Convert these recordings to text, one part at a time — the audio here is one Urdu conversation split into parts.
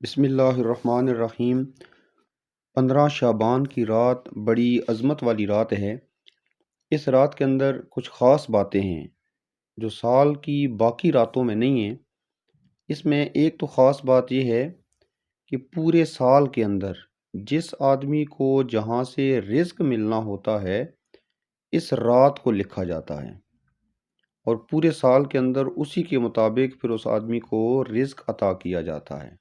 بسم اللہ الرحمن الرحیم۔ 15 شعبان کی رات بڑی عظمت والی رات ہے۔ اس رات کے اندر کچھ خاص باتیں ہیں جو سال کی باقی راتوں میں نہیں ہیں۔ اس میں ایک تو خاص بات یہ ہے کہ پورے سال کے اندر جس آدمی کو جہاں سے رزق ملنا ہوتا ہے اس رات کو لکھا جاتا ہے، اور پورے سال کے اندر اسی کے مطابق پھر اس آدمی کو رزق عطا کیا جاتا ہے۔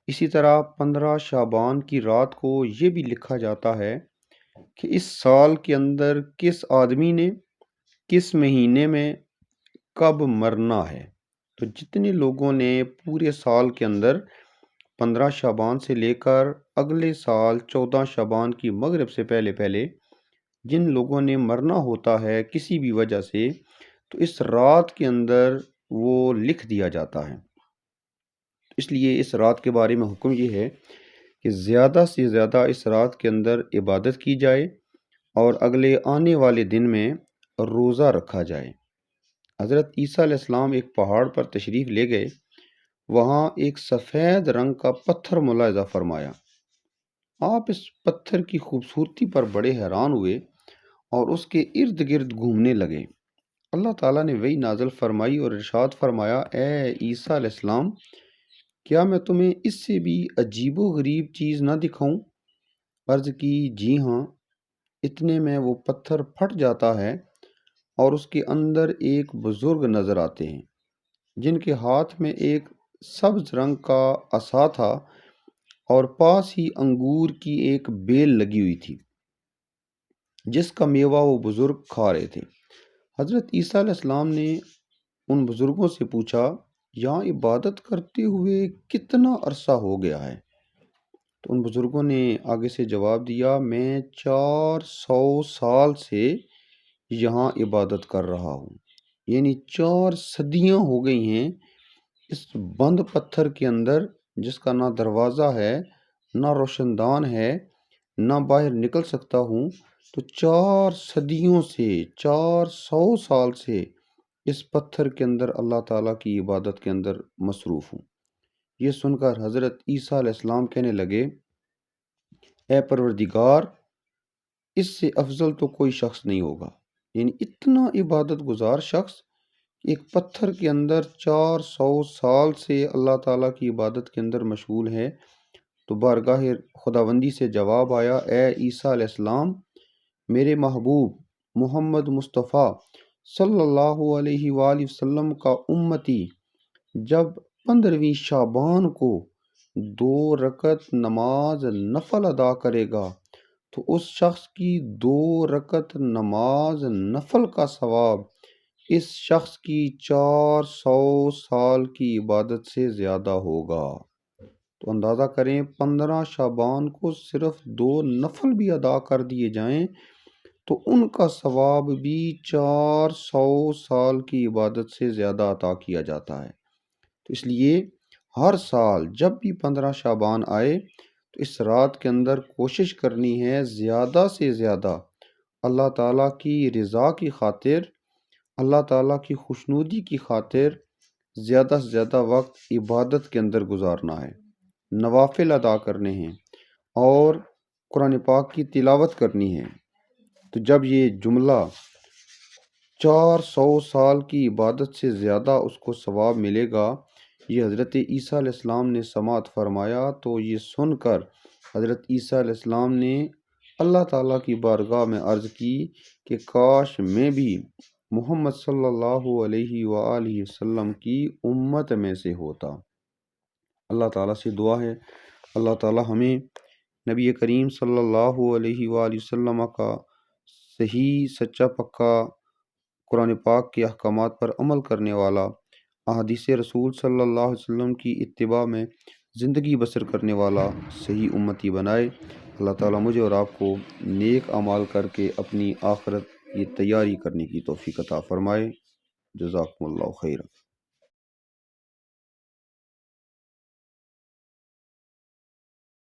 اسی طرح 15 شعبان کی رات کو یہ بھی لکھا جاتا ہے کہ اس سال کے اندر کس آدمی نے کس مہینے میں کب مرنا ہے۔ تو جتنے لوگوں نے پورے سال کے اندر 15 شعبان سے لے کر اگلے سال 14 شعبان کی مغرب سے پہلے پہلے جن لوگوں نے مرنا ہوتا ہے کسی بھی وجہ سے، تو اس رات کے اندر وہ لکھ دیا جاتا ہے۔ اس لیے اس رات کے بارے میں حکم یہ ہے کہ زیادہ سے زیادہ اس رات کے اندر عبادت کی جائے اور اگلے آنے والے دن میں روزہ رکھا جائے۔ حضرت عیسیٰ علیہ السلام ایک پہاڑ پر تشریف لے گئے، وہاں ایک سفید رنگ کا پتھر ملاحظہ فرمایا۔ آپ اس پتھر کی خوبصورتی پر بڑے حیران ہوئے اور اس کے ارد گرد گھومنے لگے۔ اللہ تعالیٰ نے وحی نازل فرمائی اور ارشاد فرمایا، اے عیسیٰ علیہ السلام، کیا میں تمہیں اس سے بھی عجیب و غریب چیز نہ دکھاؤں؟ عرض کی، جی ہاں۔ اتنے میں وہ پتھر پھٹ جاتا ہے اور اس کے اندر ایک بزرگ نظر آتے ہیں جن کے ہاتھ میں ایک سبز رنگ کا عصا تھا اور پاس ہی انگور کی ایک بیل لگی ہوئی تھی جس کا میوہ وہ بزرگ کھا رہے تھے۔ حضرت عیسیٰ علیہ السلام نے ان بزرگوں سے پوچھا، یہاں عبادت کرتے ہوئے کتنا عرصہ ہو گیا ہے؟ تو ان بزرگوں نے آگے سے جواب دیا، میں 400 سال سے یہاں عبادت کر رہا ہوں، یعنی 4 صدیاں ہو گئی ہیں اس بند پتھر کے اندر جس کا نہ دروازہ ہے نہ روشن دان ہے، نہ باہر نکل سکتا ہوں۔ تو 4 صدیوں سے 400 سال سے اس پتھر کے اندر اللہ تعالیٰ کی عبادت کے اندر مصروف ہوں۔ یہ سن کر حضرت عیسیٰ علیہ السلام کہنے لگے، اے پروردگار، اس سے افضل تو کوئی شخص نہیں ہوگا، یعنی اتنا عبادت گزار شخص ایک پتھر کے اندر 400 سال سے اللہ تعالیٰ کی عبادت کے اندر مشغول ہے۔ تو بارگاہ خداوندی سے جواب آیا، اے عیسیٰ علیہ السلام، میرے محبوب محمد مصطفیٰ صلی اللہ علیہ وآلہ وسلم کا امتی جب 15ویں شعبان کو 2 رکعت نماز نفل ادا کرے گا تو اس شخص کی 2 رکعت نماز نفل کا ثواب اس شخص کی 400 سال کی عبادت سے زیادہ ہوگا۔ تو اندازہ کریں 15 شعبان کو صرف 2 نفل بھی ادا کر دیے جائیں تو ان کا ثواب بھی 400 سال کی عبادت سے زیادہ عطا کیا جاتا ہے۔ تو اس لیے ہر سال جب بھی 15 شعبان آئے تو اس رات کے اندر کوشش کرنی ہے زیادہ سے زیادہ اللہ تعالیٰ کی رضا کی خاطر، اللہ تعالیٰ کی خوشنودی کی خاطر زیادہ سے زیادہ وقت عبادت کے اندر گزارنا ہے، نوافل ادا کرنے ہیں اور قرآن پاک کی تلاوت کرنی ہے۔ تو جب یہ جملہ 400 سال کی عبادت سے زیادہ اس کو ثواب ملے گا، یہ حضرت عیسیٰ علیہ السلام نے سماعت فرمایا، تو یہ سن کر حضرت عیسیٰ علیہ السلام نے اللہ تعالیٰ کی بارگاہ میں عرض کی کہ کاش میں بھی محمد صلی اللہ علیہ وآلہ وسلم کی امت میں سے ہوتا۔ اللہ تعالیٰ سے دعا ہے اللہ تعالیٰ ہمیں نبی کریم صلی اللہ علیہ وآلہ وسلم کا صحیح سچا پکا قرآن پاک کے احکامات پر عمل کرنے والا، احادیث رسول صلی اللہ علیہ وسلم کی اتباع میں زندگی بسر کرنے والا صحیح امتی بنائے۔ اللہ تعالیٰ مجھے اور آپ کو نیک اعمال کر کے اپنی آخرت کی تیاری کرنے کی توفیق عطا فرمائے۔ جزاکم اللہ خیر۔